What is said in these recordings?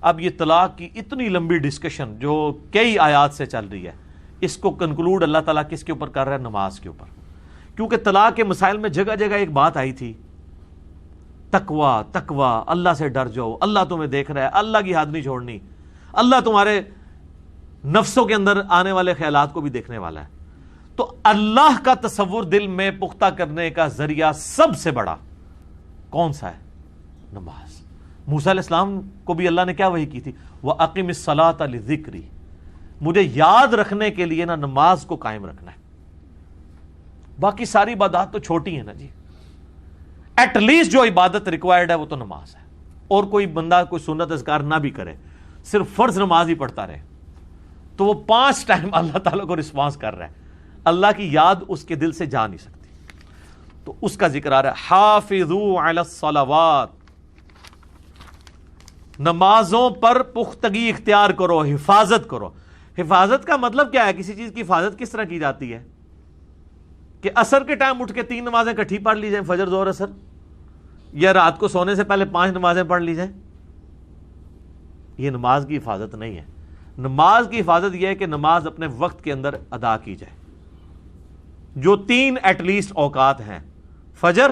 اب یہ طلاق کی اتنی لمبی ڈسکشن جو کئی آیات سے چل رہی ہے، اس کو کنکلوڈ اللہ تعالیٰ کس کے اوپر کر رہا ہے؟ نماز کے اوپر. کیونکہ طلاق کے مسائل میں جگہ جگہ ایک بات آئی تھی، تقوی تقوی، اللہ سے ڈر جاؤ، اللہ تمہیں دیکھ رہا ہے، اللہ کی حد نہیں چھوڑنی، اللہ تمہارے نفسوں کے اندر آنے والے خیالات کو بھی دیکھنے والا ہے. تو اللہ کا تصور دل میں پختہ کرنے کا ذریعہ سب سے بڑا کون سا ہے؟ نماز. موسیٰ علیہ السلام کو بھی اللہ نے کیا وحی کی تھی؟ وَأَقِمِ الصَّلَاةَ لِذِكْرِي، مجھے یاد رکھنے کے لیے نا نماز کو قائم رکھنا ہے. باقی ساری عبادات تو چھوٹی ہیں نا جی، ایٹ لیسٹ جو عبادت ریکوائرڈ ہے وہ تو نماز ہے. اور کوئی بندہ کوئی سنت اذکار نہ بھی کرے، صرف فرض نماز ہی پڑھتا رہے، تو وہ 5 ٹائم اللہ تعالیٰ کو رسپانس کر رہا ہے. اللہ کی یاد اس کے دل سے جا نہیں سکتی. تو اس کا ذکر آ رہا ہے، حافظوا علی الصلوات، نمازوں پر پختگی اختیار کرو، حفاظت کرو. حفاظت کا مطلب کیا ہے؟ کسی چیز کی حفاظت کس طرح کی جاتی ہے؟ کہ عصر کے ٹائم اٹھ کے 3 نمازیں کٹھی پڑھ لی جائیں، فجر ظہر عصر، یا رات کو سونے سے پہلے 5 نمازیں پڑھ لی جائیں. یہ نماز کی حفاظت نہیں ہے. نماز کی حفاظت یہ ہے کہ نماز اپنے وقت کے اندر ادا کی جائے. جو 3 ایٹ لیسٹ اوقات ہیں، فجر،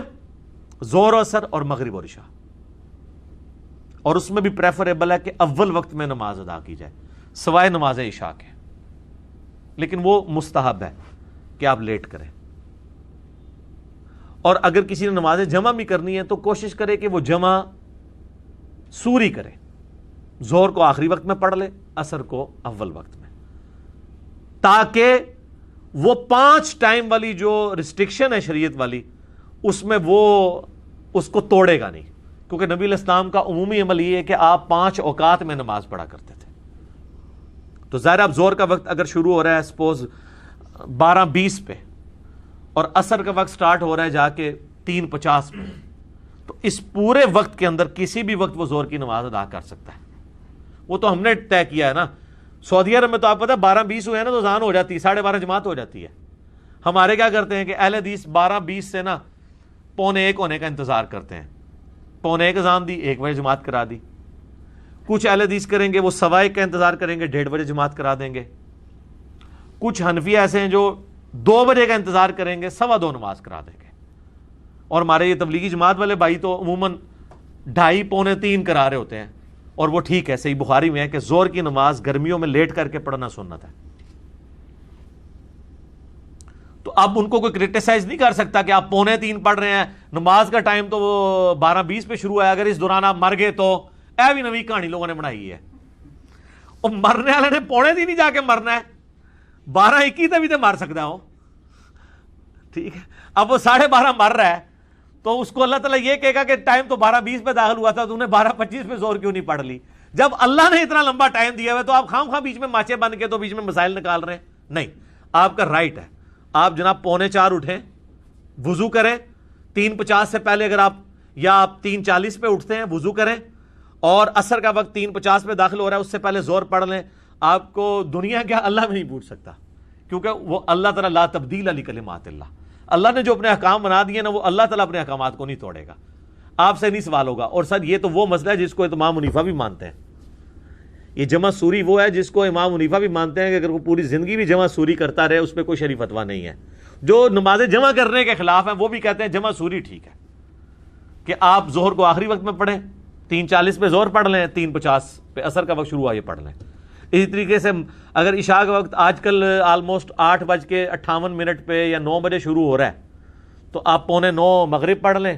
ظہر و عصر اور مغرب اور عشاء، اور اس میں بھی پریفریبل ہے کہ اول وقت میں نماز ادا کی جائے سوائے نماز عشاء کے، لیکن وہ مستحب ہے کہ آپ لیٹ کریں. اور اگر کسی نے نماز جمع بھی کرنی ہے تو کوشش کرے کہ وہ جمع سوری کرے، ظہر کو آخری وقت میں پڑھ لے، عصر کو اول وقت میں، تاکہ وہ 5 ٹائم والی جو ریسٹرکشن ہے شریعت والی، اس میں وہ اس کو توڑے گا نہیں. کیونکہ نبی علیہ السلام کا عمومی عمل یہ ہے کہ آپ 5 اوقات میں نماز پڑھا کرتے تھے. تو ظاہر اب ظہر کا وقت اگر شروع ہو رہا ہے سپوز 12:20 پہ، اور عصر کا وقت سٹارٹ ہو رہا ہے جا کے 3:50 پہ، تو اس پورے وقت کے اندر کسی بھی وقت وہ ظہر کی نماز ادا کر سکتا ہے. وہ تو ہم نے طے کیا ہے نا. سعودی عرب میں تو آپ پتہ 12:20 ہوئے ہیں نا تو اذان ہو جاتی ہے، 12:30 جماعت ہو جاتی ہے. ہمارے کیا کرتے ہیں کہ اہل حدیث 12:20 سے نا 12:45 ہونے کا انتظار کرتے ہیں. 12:45 اذان دی، 1 بجے جماعت کرا دی. کچھ اہل حدیث کریں گے وہ 1:15 کا انتظار کریں گے، 1:30 بجے جماعت کرا دیں گے. کچھ حنفی ایسے ہیں جو 2 بجے کا انتظار کریں گے، 2:15 نماز کرا دیں گے. اور ہمارے یہ تبلیغی جماعت والے بھائی تو عموماً 2:30 پونے 3 کرا رہے ہوتے ہیں. اور وہ ٹھیک ہے، صحیح بخاری میں ہے کہ ظہر کی نماز گرمیوں میں لیٹ کر کے پڑھنا سنت ہے. تو اب ان کو کوئی کرٹیسائز نہیں کر سکتا کہ آپ 2:45 پڑھ رہے ہیں، نماز کا ٹائم تو وہ 12:20 پہ شروع ہے، اگر اس دوران آپ مر گئے تو اے بھی نوی کہانی لوگوں نے بنائی ہے. اور مرنے والے نے 2:45 ہی جا کے مرنا ہے، 12:21 تک بھی تو مر سکتا ہو. ٹھیک ہے، اب وہ 12:30 مر رہا ہے تو اس کو اللہ تعالیٰ یہ کہے گا کہ ٹائم تو 12:20 پہ داخل ہوا تھا، تو انہیں 12:25 پہ ظہر کیوں نہیں پڑھ لی؟ جب اللہ نے اتنا لمبا ٹائم دیا ہوا تو آپ خام خواہ بیچ میں ماچے بن کے تو بیچ میں مسائل نکال رہے ہیں. نہیں، آپ کا رائٹ ہے، آپ جناب 3:45 اٹھیں، وضو کریں، 3:50 سے پہلے اگر آپ، یا آپ 3:40 پہ اٹھتے ہیں وضو کریں، اور عصر کا وقت 3:50 پہ داخل ہو رہا ہے اس سے پہلے ظہر پڑھ لیں. آپ کو دنیا کیا اللہ میں نہیں پوچھ سکتا، کیونکہ وہ اللہ تعالیٰ لا تبدیل لکلمات اللہ، اللہ نے جو اپنے احکام بنا دیے نا وہ اللہ تعالیٰ اپنے احکامات کو نہیں توڑے گا. آپ سے نہیں سوال ہوگا. اور سر یہ تو وہ مسئلہ ہے جس کو امام حنیفہ بھی مانتے ہیں. یہ جمع سوری وہ ہے جس کو امام حنیفہ بھی مانتے ہیں کہ اگر وہ پوری زندگی بھی جمع سوری کرتا رہے اس پہ کوئی شرعی فتویٰ نہیں ہے. جو نمازیں جمع کرنے کے خلاف ہیں وہ بھی کہتے ہیں جمع سوری ٹھیک ہے، کہ آپ ظہر کو آخری وقت میں پڑھیں، 3:40 پہ ظہر پڑھ لیں، 3:50 پہ عصر کا وقت شروع ہوا یہ پڑھ لیں. اسی طریقے سے اگر عشاء کا وقت آج کل آلموسٹ 8:58 پہ یا 9 بجے شروع ہو رہا ہے تو آپ 8:45 مغرب پڑھ لیں،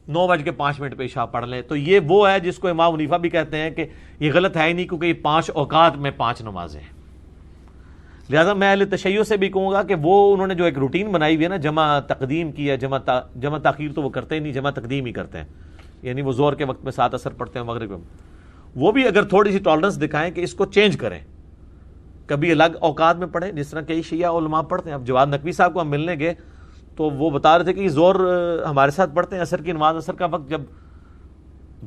9:05 پہ عشاء پڑھ لیں. تو یہ وہ ہے جس کو امام حنیفہ بھی کہتے ہیں کہ یہ غلط ہے ہی نہیں، کیونکہ یہ 5 اوقات میں 5 نمازیں ہیں. لہٰذا میں اہل تشیع سے بھی کہوں گا کہ وہ انہوں نے جو ایک روٹین بنائی ہوئی ہے نا، جمع تقدیم کی ہے، جمع تاخیر تو وہ کرتے ہی نہیں، جمع تقدیم ہی کرتے ہیں. یعنی وہ ظہر کے وقت میں 7 عصر پڑھتے ہیں، مغرب میں وہ بھی اگر تھوڑی سی ٹالرنس دکھائیں کہ اس کو چینج کریں، کبھی الگ اوقات میں پڑھیں، جس طرح کئی شیعہ علماء پڑھتے ہیں. اب جواد نقوی صاحب کو ہم ملنے گئے تو وہ بتا رہے تھے کہ ظہر ہمارے ساتھ پڑھتے ہیں، عصر کی نماز عصر کا وقت جب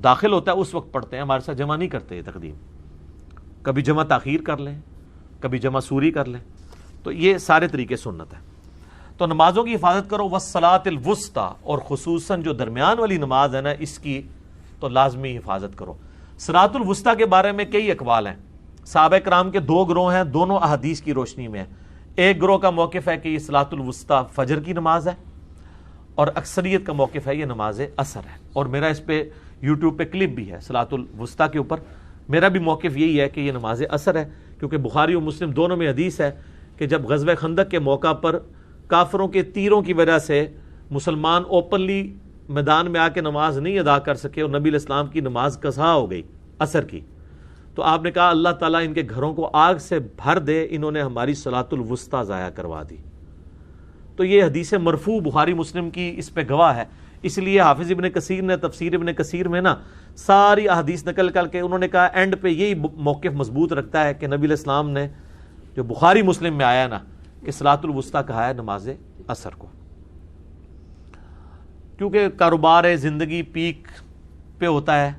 داخل ہوتا ہے اس وقت پڑھتے ہیں، ہمارے ساتھ جمع نہیں کرتے یہ تقدیم. کبھی جمع تاخیر کر لیں، کبھی جمع سوری کر لیں. تو یہ سارے طریقے سنت ہے. تو نمازوں کی حفاظت کرو. والصلاۃ الوسطیٰ، اور خصوصاً جو درمیان والی نماز ہے نا اس کی تو لازمی حفاظت کرو. صراط الوسطی کے بارے میں کئی اقوال ہیں. صحابہ کرام کے دو گروہ ہیں, دونوں احادیث کی روشنی میں ہیں. ایک گروہ کا موقف ہے کہ یہ صراط الوسطی فجر کی نماز ہے, اور اکثریت کا موقف ہے یہ نماز عصر ہے. اور میرا اس پہ یوٹیوب پہ کلپ بھی ہے صراط الوسطی کے اوپر. میرا بھی موقف یہی ہے کہ یہ نماز عصر ہے, کیونکہ بخاری اور مسلم دونوں میں حدیث ہے کہ جب غزوہ خندق کے موقع پر کافروں کے تیروں کی وجہ سے مسلمان اوپنلی میدان میں آ کے نماز نہیں ادا کر سکے اور نبی علیہ السلام کی نماز قضا ہو گئی عصر کی, تو آپ نے کہا اللہ تعالیٰ ان کے گھروں کو آگ سے بھر دے, انہوں نے ہماری صلاۃ الوسطی ضائع کروا دی. تو یہ حدیث مرفوع بخاری مسلم کی اس پہ گواہ ہے. اس لیے حافظ ابن کثیر نے تفسیر ابن کثیر میں نا ساری احادیث نقل کر کے انہوں نے کہا اینڈ پہ یہی موقف مضبوط رکھتا ہے کہ نبی علیہ السلام نے جو بخاری مسلم میں آیا نا کہ صلاۃ الوسطی کہا ہے نماز عصر کو, کیونکہ کاروبار زندگی پیک پہ ہوتا ہے,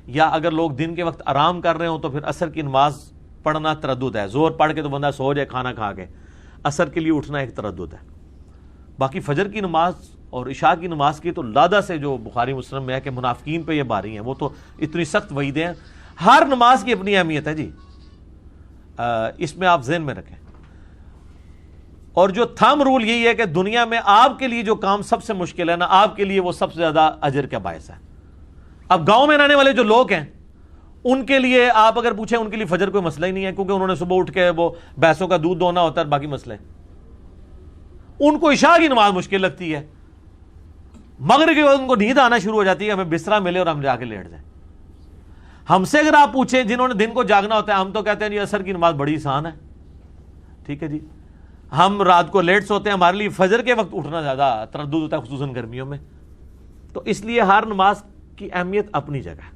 یا اگر لوگ دن کے وقت آرام کر رہے ہوں تو پھر عصر کی نماز پڑھنا تردد ہے. زور پڑھ کے تو بندہ سو جائے کھانا کھا کے, عصر کے لیے اٹھنا ایک تردد ہے. باقی فجر کی نماز اور عشاء کی نماز کی تو لادہ سے جو بخاری مسلم میں ہے کہ منافقین پہ یہ باری ہیں, وہ تو اتنی سخت وعیدیں ہیں. ہر نماز کی اپنی اہمیت ہے جی, اس میں آپ ذہن میں رکھیں. اور جو تھم رول یہی ہے کہ دنیا میں آپ کے لیے جو کام سب سے مشکل ہے نا, آپ کے لیے وہ سب سے زیادہ اجر کا باعث ہے. اب گاؤں میں رہنے والے جو لوگ ہیں ان کے لیے آپ اگر پوچھیں, ان کے لیے فجر کوئی مسئلہ ہی نہیں ہے, کیونکہ انہوں نے صبح اٹھ کے وہ بھینسوں کا دودھ دونا ہوتا ہے, باقی مسئلے. ان کو عشاء کی نماز مشکل لگتی ہے, مغرب کے بعد ان کو نیند آنا شروع ہو جاتی ہے, ہمیں بسترا ملے اور ہم جا کے لیٹ جائیں. ہم سے اگر آپ پوچھیں جنہوں نے دن کو جاگنا ہوتا ہے, ہم تو کہتے ہیں جی عصر کی نماز بڑی آسان ہے, ٹھیک ہے جی. ہم رات کو لیٹ سوتے ہیں, ہمارے لیے فجر کے وقت اٹھنا زیادہ تردد ہوتا ہے, خصوصاً گرمیوں میں. تو اس لیے ہر نماز کی اہمیت اپنی جگہ ہے,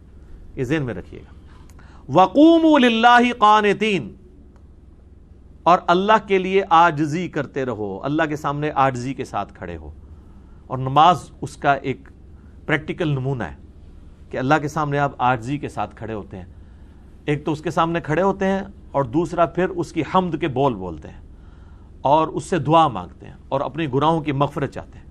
یہ ذہن میں رکھیے گا. وَقُومُوا لِلَّهِ قَانِتِينَ, اور اللہ کے لیے عاجزی کرتے رہو, اللہ کے سامنے عاجزی کے ساتھ کھڑے ہو. اور نماز اس کا ایک پریکٹیکل نمونہ ہے کہ اللہ کے سامنے آپ عاجزی کے ساتھ کھڑے ہوتے ہیں. ایک تو اس کے سامنے کھڑے ہوتے ہیں, اور دوسرا پھر اس کی حمد کے بول بولتے ہیں, اور اس سے دعا مانگتے ہیں, اور اپنے گناہوں کی مغفرت چاہتے ہیں.